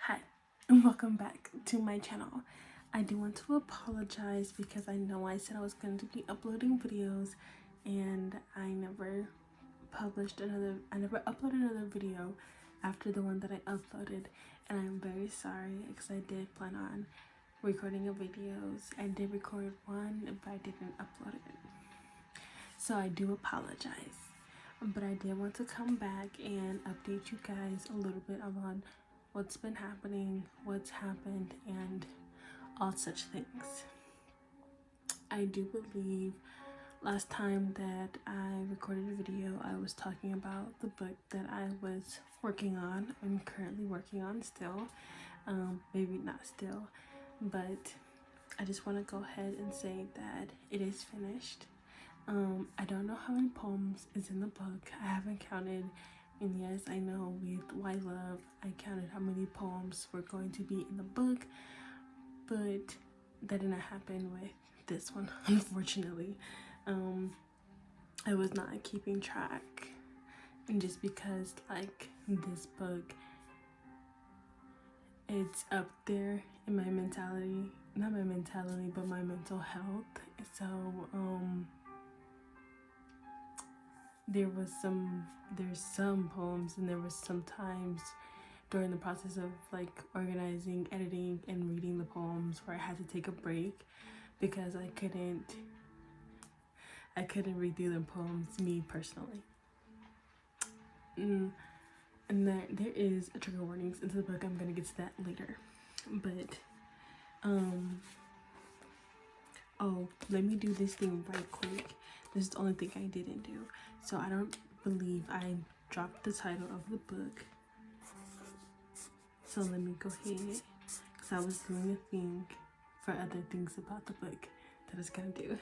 Hi, and welcome back to my channel. I do want to apologize because I know I said I was going to be uploading videos and I never uploaded another video after the one that I uploaded, and I'm very sorry because I did plan on recording videos. I did record one, but I didn't upload it. So I do apologize. But I did want to come back and update you guys a little bit on what's been happening, what's happened, and all such things. I do believe last time that I recorded a video, I was talking about the book that I was working on. I'm currently working on still. Maybe not still, but I just want to go ahead and say that it is finished. I don't know how many poems is in the book. I haven't counted. And yes, I know with Why Love, I counted how many poems were going to be in the book, but that didn't happen with this one, unfortunately. I was not keeping track, and just because like this book, it's up there in my mentality, not my mentality, but my mental health. So there's some poems, and there was some times during the process of like organizing, editing, and reading the poems where I had to take a break because I couldn't read through the poems, me personally. And there is a trigger warnings into the book. I'm gonna get to that later, but oh, let me do this thing right quick. This is the only thing I didn't do. So I don't believe I dropped the title of the book. So let me go ahead, because I was doing a thing for other things about the book that I was gonna do.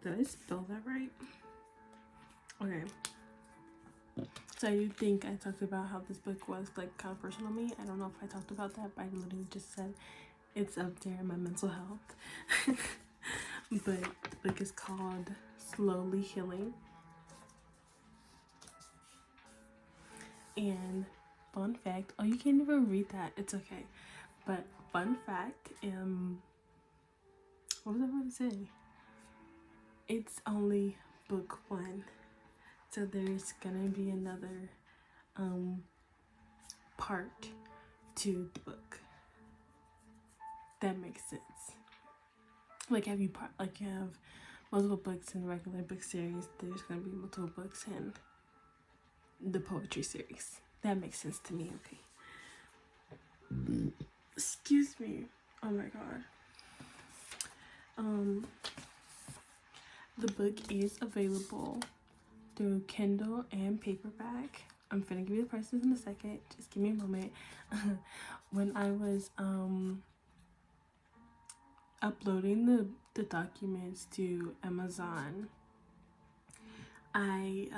Did I spell that right? Okay. So I do think I talked about how this book was like kind of personal to me. I don't know if I talked about that, but I literally just said it's up there in my mental health. But the book is called Slowly Healing. And fun fact, oh, you can't even read that. It's okay. But fun fact, what was I about to say? It's only book 1. So there's gonna be another part to the book. That makes sense. Like you have multiple books in the regular book series, there's gonna be multiple books in the poetry series. That makes sense to me, okay. Excuse me. Oh my god. The book is available through Kindle and paperback. I'm finna give you the prices in a second. Just give me a moment. When I was uploading the documents to Amazon, I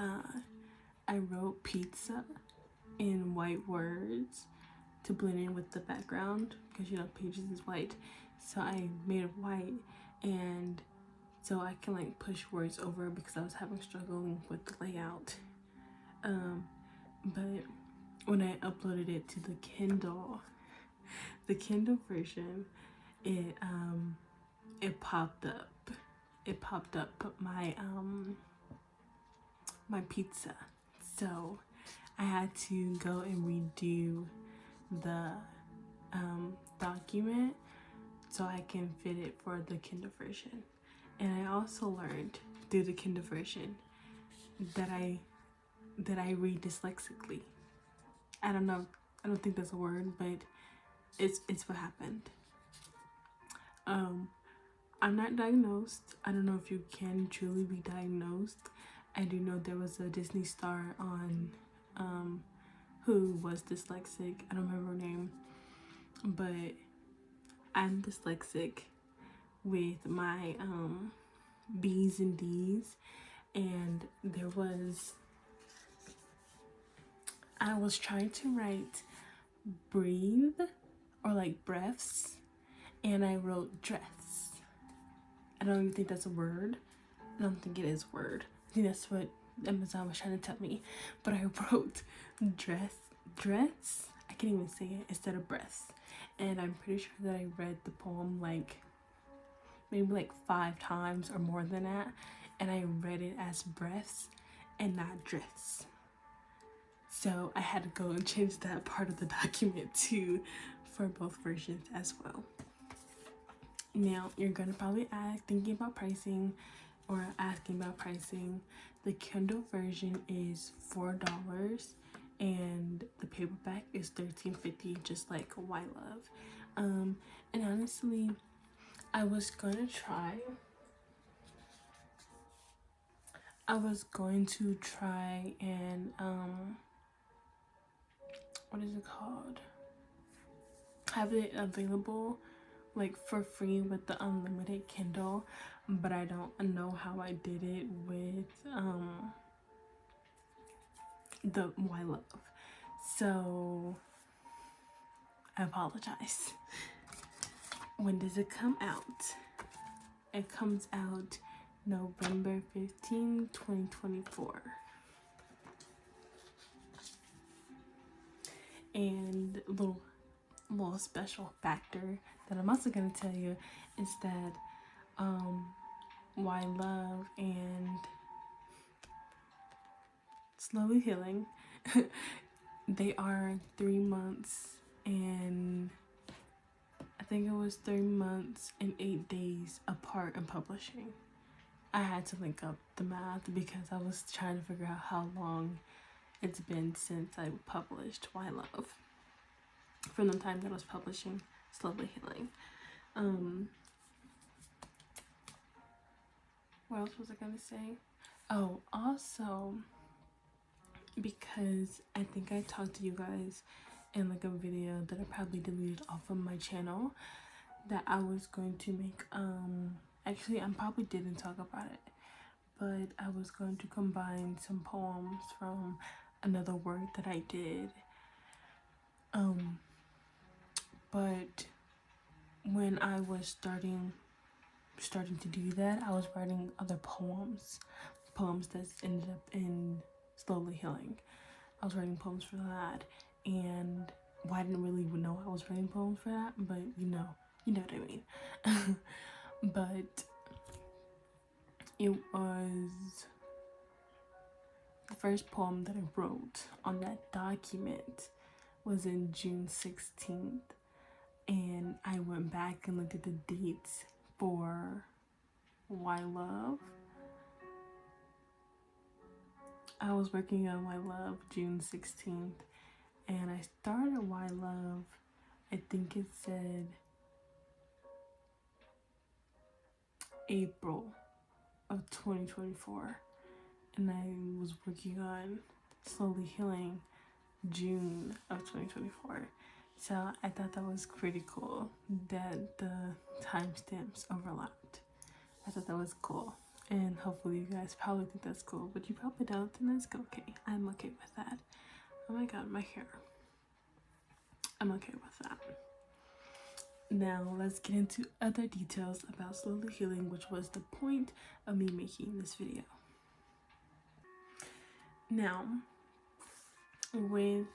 wrote pizza in white words to blend in with the background, because Pages is white. So I made it white, and so I can like push words over because I was struggling with the layout. But when I uploaded it to the Kindle version, it popped up. It popped up my my pizza. So I had to go and redo the document so I can fit it for the Kindle version. And I also learned through the Kindle version that I read dyslexically. I don't think that's a word, but it's what happened. I'm not diagnosed. I don't know if you can truly be diagnosed. I do know there was a Disney star on who was dyslexic. I don't remember her name, but I'm dyslexic with my B's and D's, and I was trying to write breathe or like breaths, and I wrote dress. I don't even think that's a word. I don't think it is a word. I think that's what Amazon was trying to tell me, but I wrote dress, I can't even say it, instead of breasts. And I'm pretty sure that I read the poem like maybe like 5 times or more than that, and I read it as breaths and not dress. So I had to go and change that part of the document too for both versions as well. Now you're gonna probably thinking about pricing or asking about pricing. The Kindle version is $4 and the paperback is $13.50, just like Why Love. And honestly, I was going to try and what is it called, have it available like for free with the unlimited Kindle, but I don't know how I did it with the Why Love, so I apologize. When does it come out? It comes out November 15, 2024. And a little special factor that I'm also gonna tell you is that Why Love and Slowly Healing they are 3 months and I think it was 3 months and 8 days apart in publishing. I had to link up the math because I was trying to figure out how long it's been since I published Why Love from the time that I was publishing Slowly Healing. What else was I gonna say? Oh, also, because I think I talked to you guys in like a video that I probably deleted off of my channel that I was going to make, actually I probably didn't talk about it, but I was going to combine some poems from another work that I did. But when I was starting to do that, I was writing other poems that ended up in Slowly Healing. I was writing poems for that, and I didn't really know I was writing poems for that, but you know what I mean. But it was the first poem that I wrote on that document was in June 16th, and I went back and looked at the dates for Why Love. I was working on Why Love June 16th, and I started Why Love, I think it said April of 2024, and I was working on Slowly Healing June of 2024. So I thought that was pretty cool that the timestamps overlapped. I thought that was cool, and hopefully you guys probably think that's cool, but you probably don't, and that's okay. I'm okay with that. Oh my god, my hair. I'm okay with that. Now let's get into other details about Slowly Healing, which was the point of me making this video. Now, with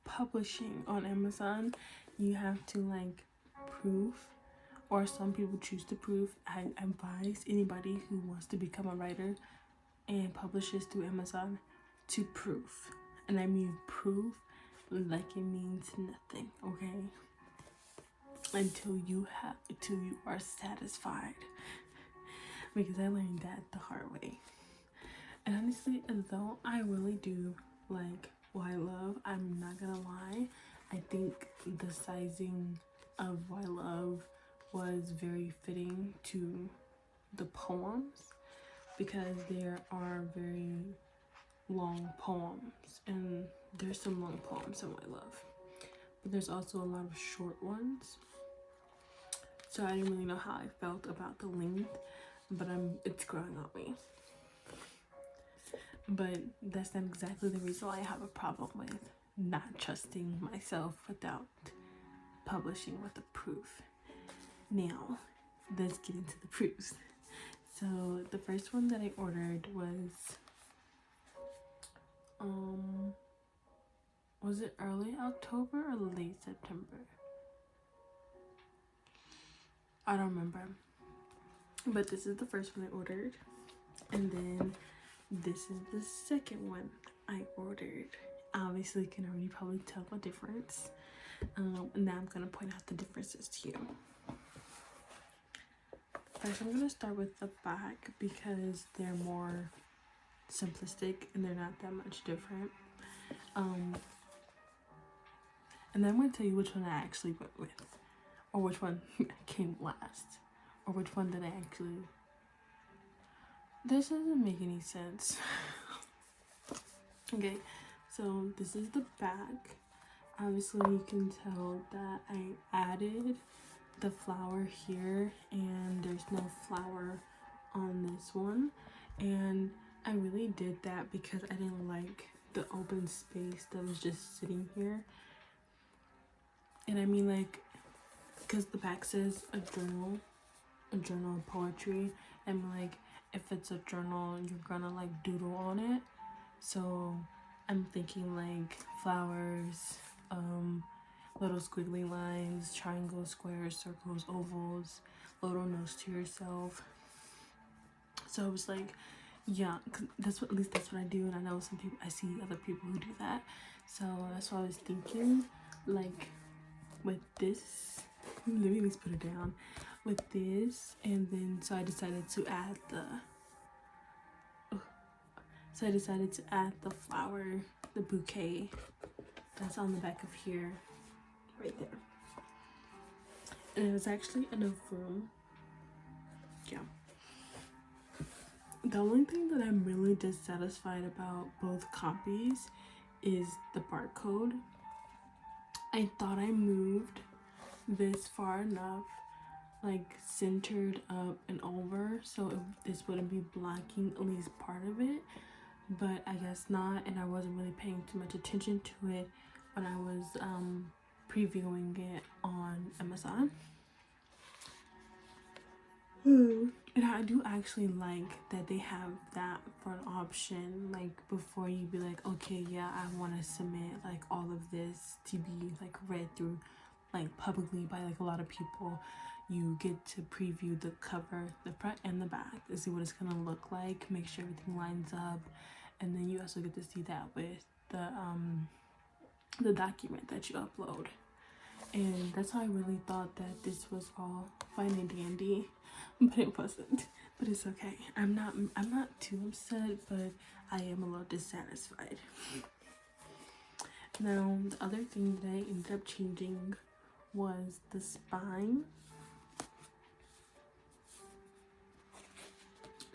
publishing on Amazon, you have to like proof, or some people choose to proof. I advise anybody who wants to become a writer and publishes through Amazon to proof. And I mean proof like it means nothing, okay? Until you are satisfied. Because I learned that the hard way. And honestly, though I really do like Why Love, I'm not gonna lie, I think the sizing of Why Love was very fitting to the poems, because there are very long poems, and there's some long poems in Why Love, but there's also a lot of short ones. So I didn't really know how I felt about the length, but it's growing on me. But that's not exactly the reason why I have a problem with not trusting myself without publishing with a proof. Now, let's get into the proofs. So the first one that I ordered was it early October or late September? I don't remember. But this is the first one I ordered. And then this is the second one I ordered. Obviously, you can already probably tell the difference. And now I'm going to point out the differences to you. First, I'm going to start with the back because they're more simplistic and they're not that much different. And then I'm going to tell you which one I actually went with, or which one came last, or which one that I actually... This doesn't make any sense. Okay, so this is the back. Obviously, you can tell that I added the flower here, and there's no flower on this one. And I really did that because I didn't like the open space that was just sitting here. And I mean, like, because the back says a journal of poetry. I'm like, if it's a journal, you're gonna like doodle on it. So I'm thinking like flowers, little squiggly lines, triangles, squares, circles, ovals, little notes to yourself. So I was like, yeah, that's what, at least that's what I do. And I know some people, I see other people who do that. So that's what I was thinking, like, with this, let me just put it down with this. And then so I decided to add the flower, the bouquet that's on the back of here, right there. And it was actually enough room. Yeah. The only thing that I'm really dissatisfied about both copies is the barcode. I thought I moved this far enough, like centered up and over, so this wouldn't be blocking at least part of it, but I guess not. And I wasn't really paying too much attention to it when I was previewing it on Amazon. And I do actually like that they have that for an option, like before you be like, okay, yeah, I want to submit like all of this to be like read through like publicly by like a lot of people. You get to preview the cover, the front and the back, to see what it's gonna look like, make sure everything lines up, and then you also get to see that with the document that you upload. And that's how I really thought that this was all fine and dandy, but it wasn't. But it's okay. I'm not too upset, but I am a little dissatisfied. Now, the other thing that I ended up changing was the spine.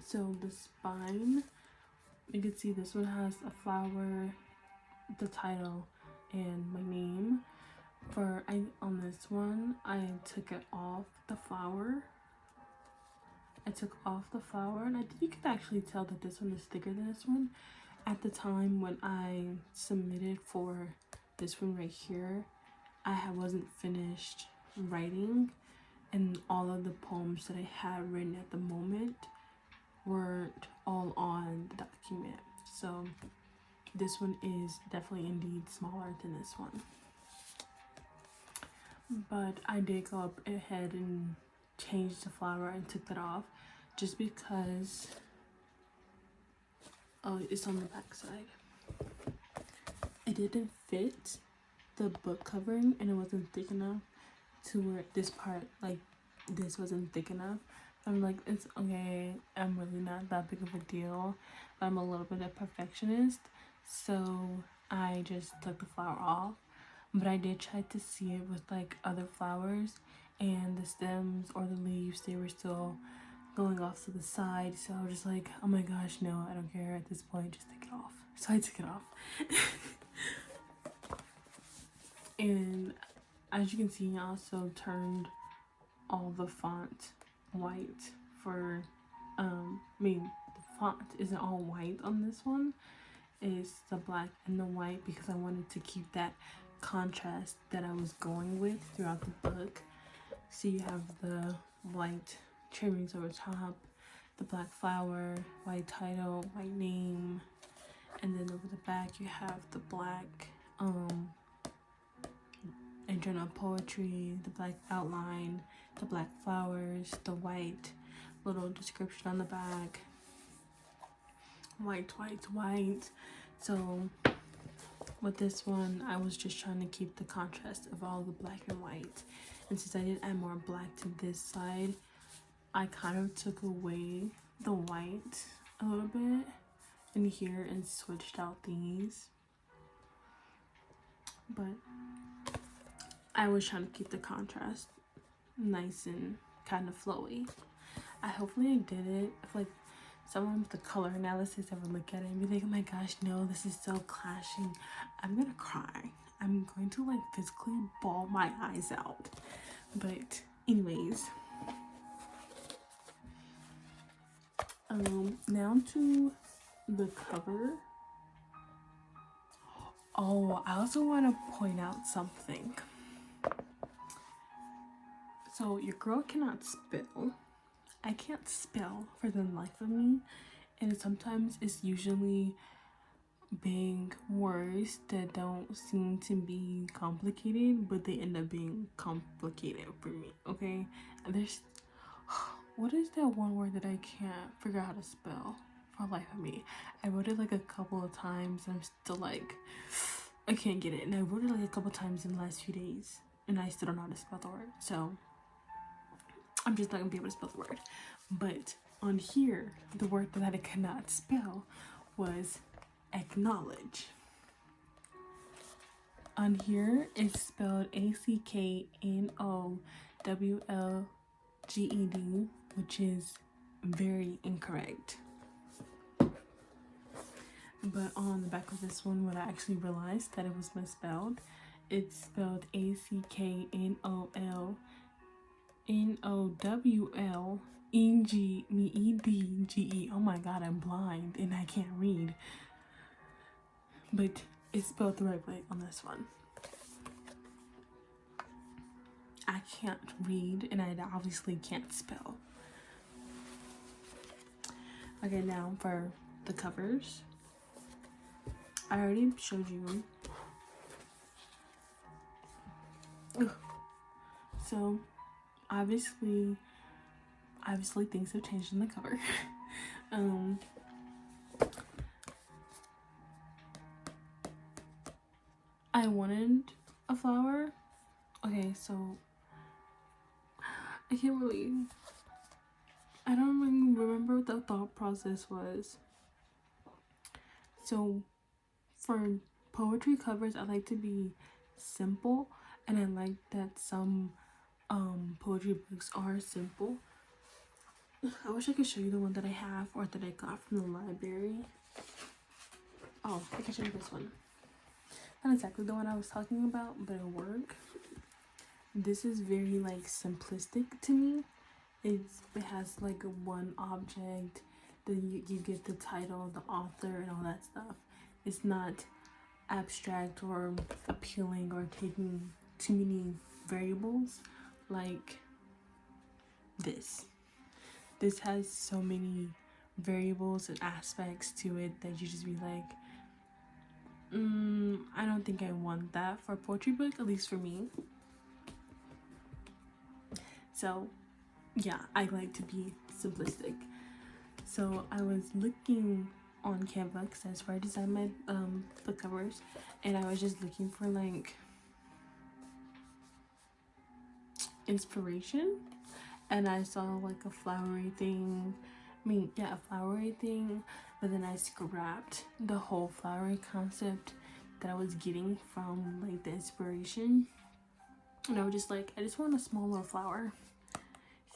So the spine, you can see this one has a flower, the title, and my name. On this one, I took it off the flower. And I think you can actually tell that this one is thicker than this one. At the time when I submitted for this one right here, I wasn't finished writing, and all of the poems that I had written at the moment weren't all on the document. So this one is definitely indeed smaller than this one. But I did go up ahead and change the flower and took that off just because it's on the back side. It didn't fit the book covering, and it wasn't thick enough to where this part, like this, wasn't thick enough. I'm like, it's okay, I'm really not that big of a deal, but I'm a little bit of a perfectionist, so I just took the flower off. But I did try to see it with like other flowers, and the stems or the leaves, they were still going off to the side. So I was just like, oh my gosh, no, I don't care at this point, just take it off. So I took it off. And as you can see, I also turned all the font white for the font isn't all white on this one. It's the black and the white because I wanted to keep that contrast that I was going with throughout the book. So you have the white trimmings over top, the black flower, white title, white name, and then over the back you have the black internal poetry, the black outline, the black flowers, the white little description on the back. White. So with this one, I was just trying to keep the contrast of all the black and white. And since I did add more black to this side, I kind of took away the white a little bit in here and switched out these. But I was trying to keep the contrast nice and kind of flowy. Hopefully I did it. I feel like someone with the color analysis ever look at it and be like, oh my gosh, no, this is so clashing. I'm gonna cry. I'm going to like physically bawl my eyes out. But anyways, now to the cover. Oh, I also want to point out something. So your girl cannot spell. I can't spell for the life of me, and sometimes it's usually big words that don't seem to be complicated, but they end up being complicated for me. Okay, and there's what is that one word that I can't figure out how to spell for the life of me? I wrote it like a couple of times and I'm still like, I can't get it. And I wrote it like a couple of times in the last few days and I still don't know how to spell the word. So I'm just not gonna be able to spell the word. But on here, the word that I cannot spell was acknowledge. On here, it's spelled ACKNOWLGED, which is very incorrect. But on the back of this one, when I actually realized that it was misspelled, it's spelled ACKNOWLNGEDGE. Oh my god, I'm blind and I can't read. But it's spelled the right way on this one. I can't read and I obviously can't spell. Okay, now for the covers. I already showed you. Ugh. So obviously things have changed in the cover. I wanted a flower. Okay, so I don't remember what the thought process was. So for poetry covers, I like to be simple, and I like that some poetry books are simple. I wish I could show you the one that I have or that I got from the library. Oh, I can show you this one. Not exactly the one I was talking about, but it'll work. This is very like simplistic to me. It has like one object, then you get the title, the author, and all that stuff. It's not abstract or appealing or taking too many variables like this. This has so many variables and aspects to it that you just be like, I don't think I want that for a poetry book, at least for me. So yeah, I like to be simplistic. So I was looking on Canva because that's where I designed my book covers, and I was just looking for like inspiration, and I saw like a flowery thing. A flowery thing, but then I scrapped the whole flowery concept that I was getting from like the inspiration, and I was just like, I just want a small little flower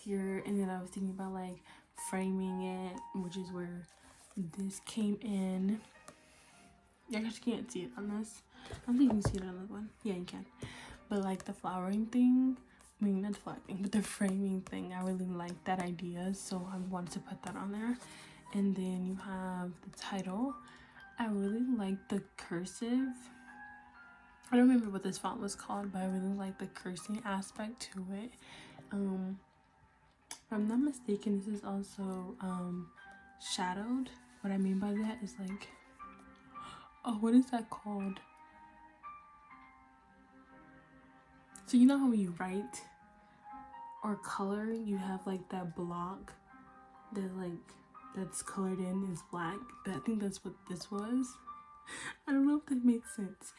here. And then I was thinking about like framing it, which is where this came in. I just can't see it on this. I don't think you can see it on this one. Yeah, you can. But like the flowering thing, not the flowering thing, but the framing thing, I really like that idea, so I wanted to put that on there. And then you have the title. I really like the cursive. I don't remember what this font was called, but I really like the cursing aspect to it. if I'm not mistaken, this is also shadowed. What I mean by that is like, oh, what is that called? So you know how when you write or color, you have like that block that like that's colored in is black. But I think that's what this was. I don't know if that makes sense,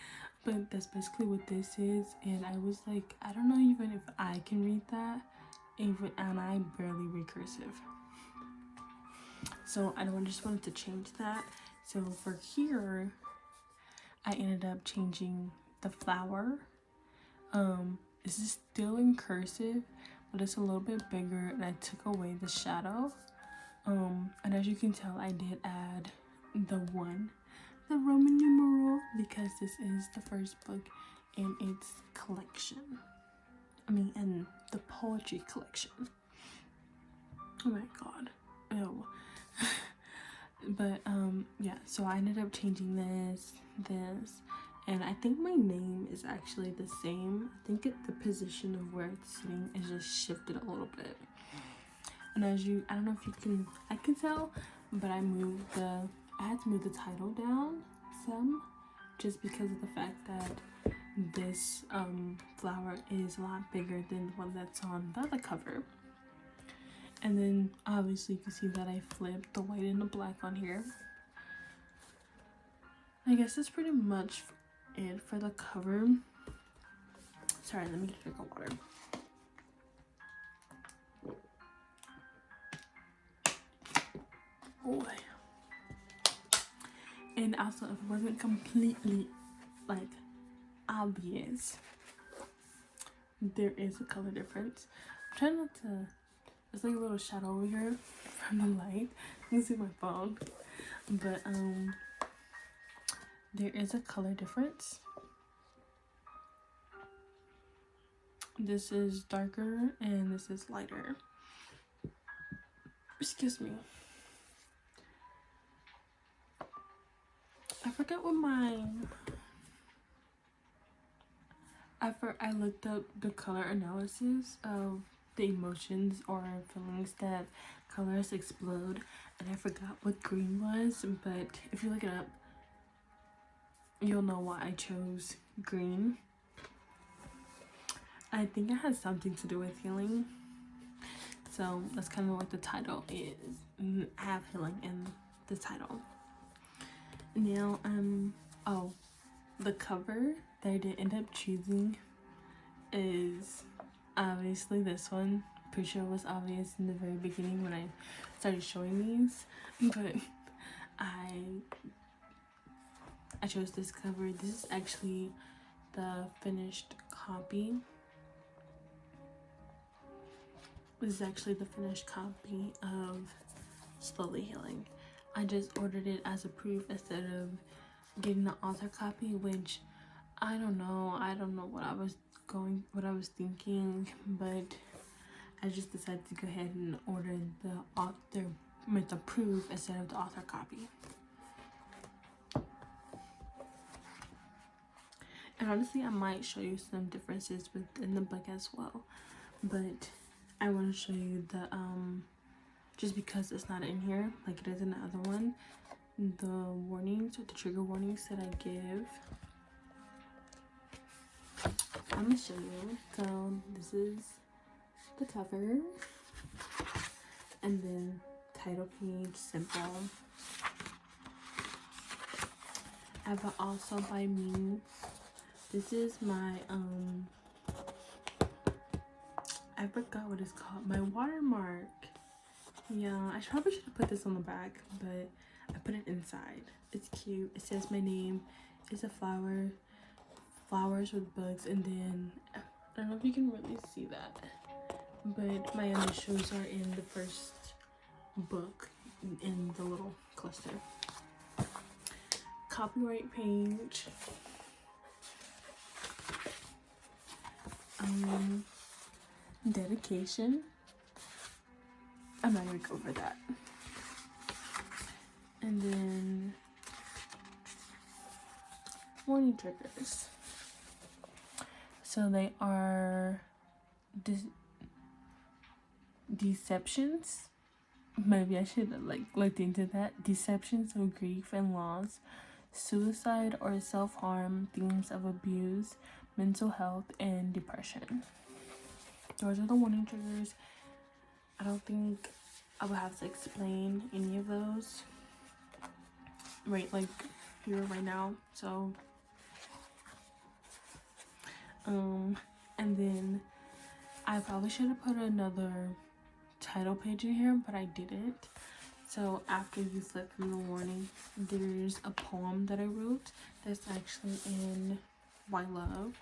but that's basically what this is. And I was like, I don't know even if I can read that, even, and I barely read cursive. So I just wanted to change that. So for here, I ended up changing the flower. This is still in cursive, but it's a little bit bigger, and I took away the shadow. And as you can tell, I did add the Roman numeral, because this is the first book in its collection. In the poetry collection. Oh my god. Ew. But yeah, so I ended up changing this, and I think my name is actually the same. I think the position of where it's sitting is just shifted a little bit. And as I don't know if you can, I can tell, but I had to move the title down some, just because of the fact that this flower is a lot bigger than the one that's on the other cover. And then obviously you can see that I flipped the white and the black on here. I guess that's pretty much it for the cover. Sorry, let me get a drink of water. Oh. And also, if it wasn't completely like obvious, there is a color difference. I'm trying not to, there's like a little shadow over here from the light. You can see my phone, but there is a color difference. This is darker and this is lighter. Excuse me. I forgot what I looked up the color analysis of the emotions or feelings that colors explode, and I forgot what green was, but if you look it up, you'll know why I chose green. I think it has something to do with healing. So that's kind of what the title is. I have healing in the title. Now, oh, the cover that I did end up choosing is obviously this one. Pretty sure it was obvious in the very beginning when I started showing these, but I chose this cover. This is actually the finished copy. This is actually the finished copy of Slowly Healing. I just ordered it as a proof instead of getting the author copy, which I don't know what I was thinking, but I just decided to go ahead and order the proof instead of the author copy. And honestly, I might show you some differences within the book as well, but I want to show you the just because it's not in here like it is in the other one, the warnings or the trigger warnings that I give. I'm gonna show you. So this is the cover, and then title page, simple. I have Also by Me. This is my I forgot what it's called, my watermark. Yeah, I probably should have put this on the back, but I put it inside. It's cute. It says my name. It's a flower, flowers with bugs, and then I don't know if you can really see that, but my initials are in the first book in the little cluster. Copyright page. Dedication. I'm not gonna go over that. And then warning triggers. So they are deceptions. Maybe I should have like looked into that. Deceptions of grief and loss, suicide or self-harm, themes of abuse, mental health, and depression. Those are the warning triggers. I don't think I would have to explain any of those here right now. So and then I probably should have put another title page in here, but I didn't. So after you flip from the warning, there's a poem that I wrote that's actually in Why Love.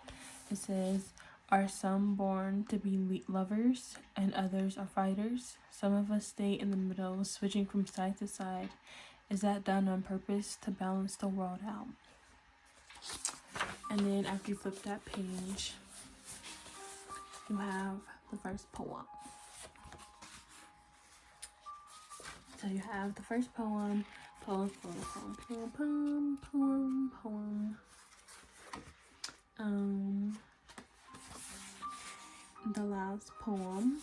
It says, are some born to be lovers and others are fighters? Some of us stay in the middle, switching from side to side. Is that done on purpose to balance the world out? And then after you flip that page, you have the first poem. So you have the first poem. The last poem.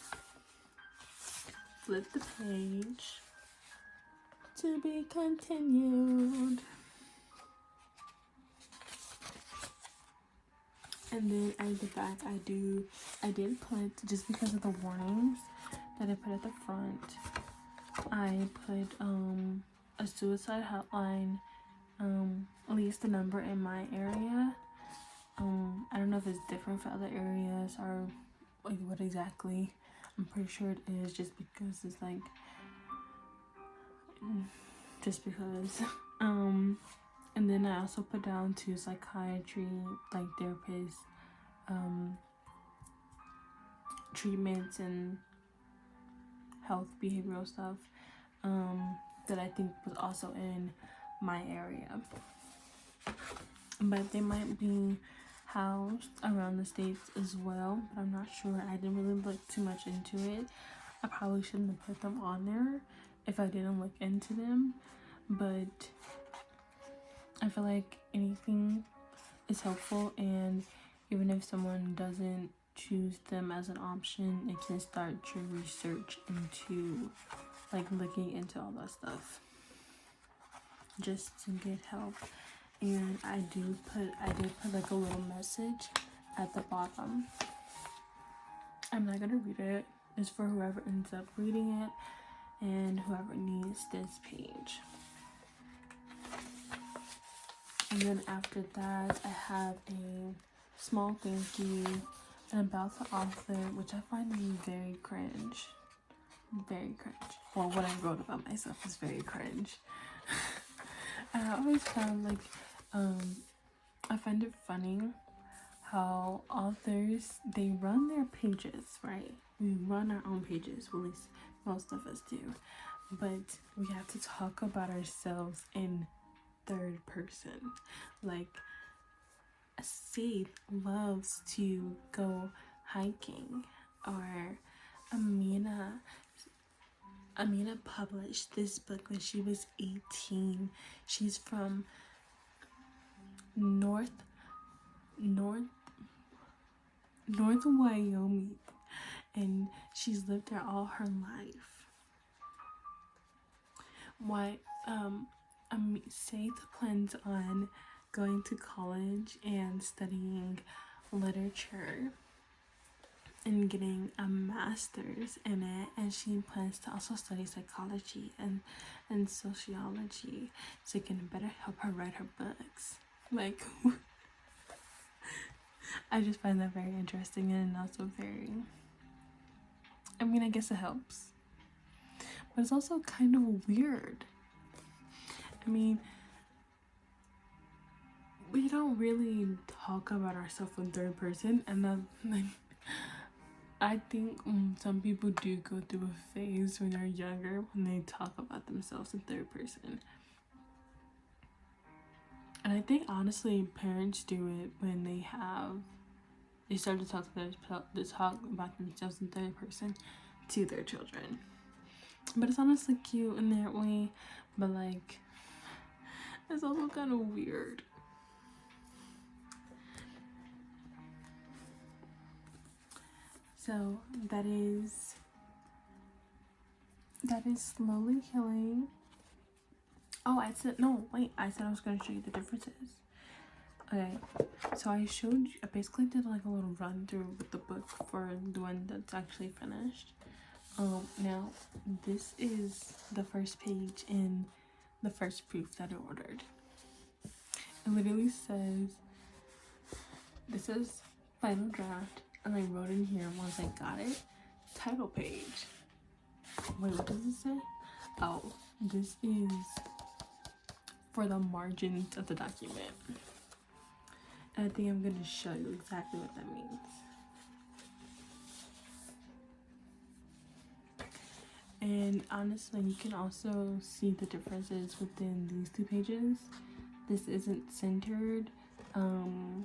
Flip the page. To be continued. And then at the back, I did put, just because of the warnings that I put at the front, I put a suicide hotline, at least the number in my area. I don't know if it's different for other areas or like what exactly. I'm pretty sure it is, just because it's like, just because. And then I also put down to psychiatry, like therapists, treatments and health behavioral stuff, that I think was also in my area. But they might be housed around the states as well, but I'm not sure. I didn't really look too much into it. I probably shouldn't have put them on there if I didn't look into them, but I feel like anything is helpful, and even if someone doesn't choose them as an option, it can start your research into like looking into all that stuff just to get help. And I did put like a little message at the bottom. I'm not gonna read it. It's for whoever ends up reading it and whoever needs this page. And then after that, I have a small thank you and about the author, which I find to be very cringe. Very cringe. Well, what I wrote about myself is very cringe. I always found like, I find it funny how authors, they run their pages, right? We run our own pages, well, at least most of us do. But we have to talk about ourselves in third person. Like, Seth loves to go hiking, or Amina published this book when she was 18. She's from North Wyoming, and she's lived there all her life. Seth plans on going to college and studying literature and getting a master's in it, and she plans to also study psychology and sociology so it can better help her write her books. Like, I just find that very interesting, and also very, I mean, I guess it helps, but it's also kind of weird. I mean, we don't really talk about ourselves in third person, and then like, I think some people do go through a phase when they're younger when they talk about themselves in third person. And I think honestly parents do it when they start to talk about themselves in third person to their children. But it's honestly cute in that way, but like, it's also kind of weird. So that is that is slowly healing. Oh, I said no. Wait, I said I was gonna show you the differences. Okay, so I basically did like a little run through with the book for the one that's actually finished. Now this is the first page in the first proof that I ordered. It literally says, this is final draft, and I wrote in here once I got it, title page. Wait, what does it say? Oh, this is for the margins of the document. And I think I'm going to show you exactly what that means. And honestly, you can also see the differences within these two pages. This isn't centered, and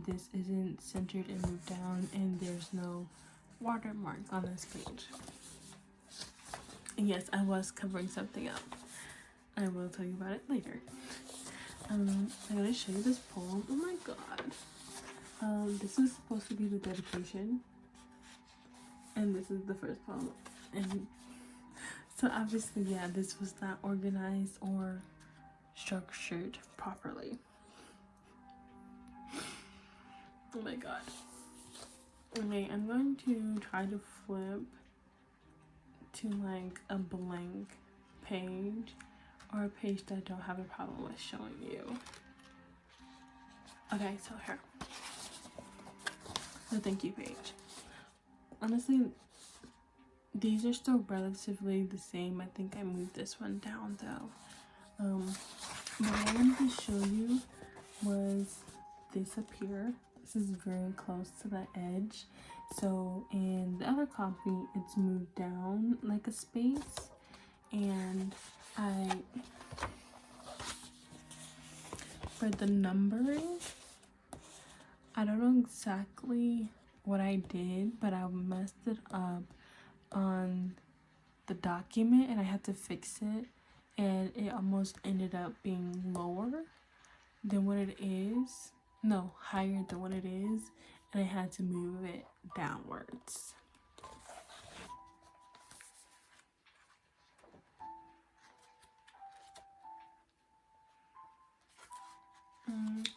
this isn't centered and moved down, and there's no watermark on this page. And yes, I was covering something up. I will tell you about it later. I'm gonna show you this poem. Oh my god. This is supposed to be the dedication, and this is the first poem. And so obviously, yeah, this was not organized or structured properly. Oh my god. Okay, I'm going to try to flip to like a blank page or a page that I don't have a problem with showing you. Okay, so here. The thank you page. Honestly, these are still relatively the same. I think I moved this one down though. But what I wanted to show you was this up here. This is very close to the edge. So in the other copy, it's moved down like a space. And for the numbering, I don't know exactly what I did, but I messed it up on the document and I had to fix it, and it almost ended up being lower than what it is. No, higher than what it is, and I had to move it downwards.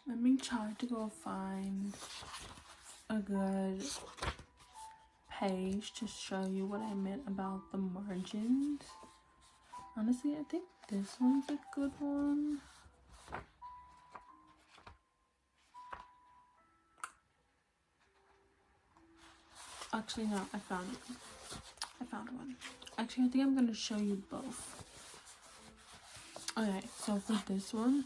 Let me try to go find a good page to show you what I meant about the margins. Honestly, I think this one's a good one. Actually, no, I found it. I found one. Actually, I think I'm gonna show you both. Okay, so for this one,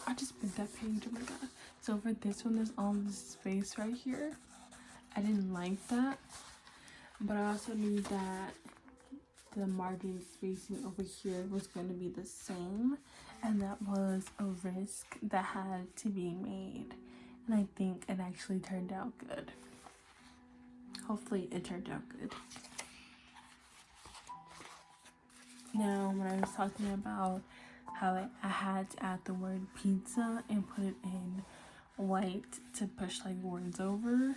I just put that page, oh my god. So for this one, there's all this space right here. I didn't like that, but I also knew that the margin spacing over here was going to be the same, and that was a risk that had to be made, and I think it actually turned out good. Hopefully it turned out good. Now, when I was talking about how I had to add the word pizza and put it in white to push like words over,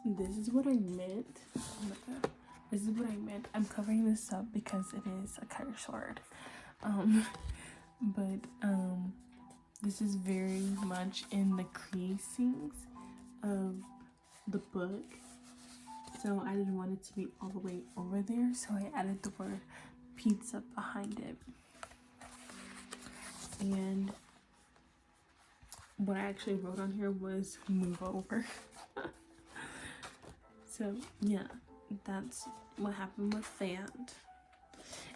this is what I meant. Oh my god. This is what I meant. I'm covering this up because it is a curse word. This is very much in the creasings of the book. So I didn't want it to be all the way over there, so I added the word pizza behind it. And what I actually wrote on here was move over. So yeah, that's what happened with that.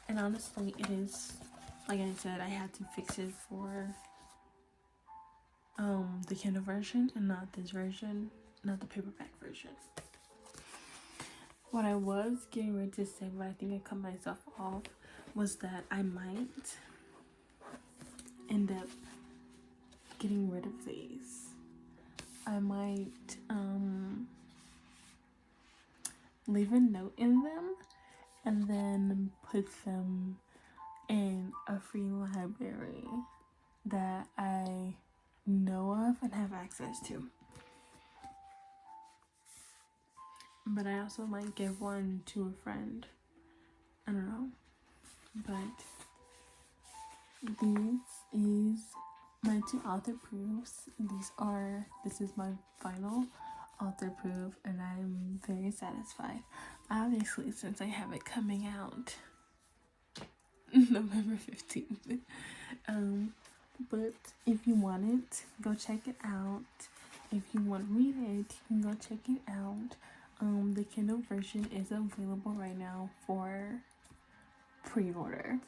And honestly, it is, like I said, I had to fix it for the Kindle version and not this version, not the paperback version. What I was getting ready to say, but I think I cut myself off, was that I might end up getting rid of these. I might leave a note in them and then put them in a free library that I know of and have access to. but I also might give one to a friend. I don't know. But this is my 2 author proofs. This is my final author proof, and I'm very satisfied. Obviously, since I have it coming out November 15th. But if you want it, go check it out. If you want to read it, you can go check it out. The Kindle version is available right now for pre-order.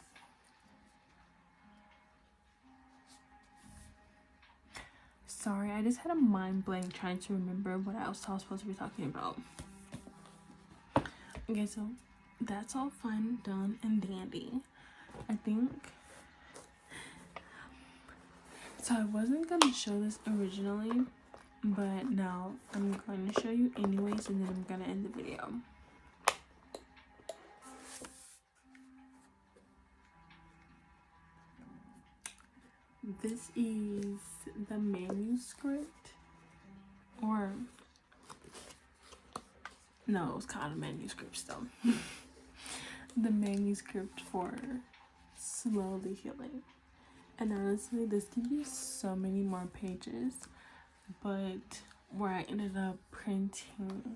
Sorry, I just had a mind blank trying to remember what else I was supposed to be talking about. Okay, so that's all fun, done, and dandy. I think. So I wasn't gonna show this originally, but now I'm going to show you anyways, and then I'm gonna end the video. This is the manuscript, or no, it's called a manuscript still. The manuscript for Slowly Healing. And honestly, this could be so many more pages, but where I ended up printing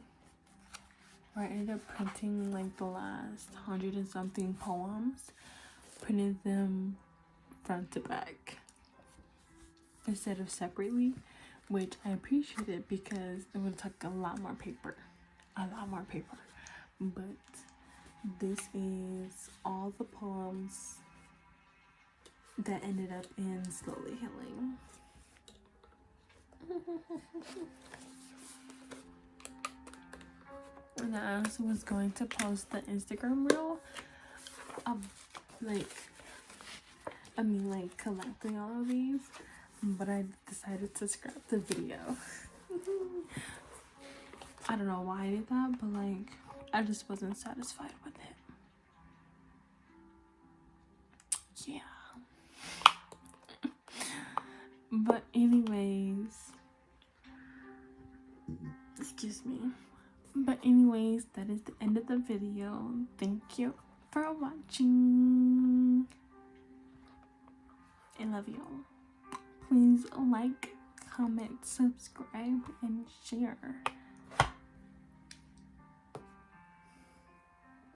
like the last 100 and something poems, printed them front to back instead of separately, which I appreciated because it would take a lot more paper. But this is all the poems that ended up in Slowly Healing. And I also was going to post the Instagram reel of collecting all of these, but I decided to scrap the video. I don't know why I did that, but I just wasn't satisfied with it. Yeah. But anyways, excuse me. But anyways, that is the end of the video. Thank you for watching. I love you. Please like, comment, subscribe, and share.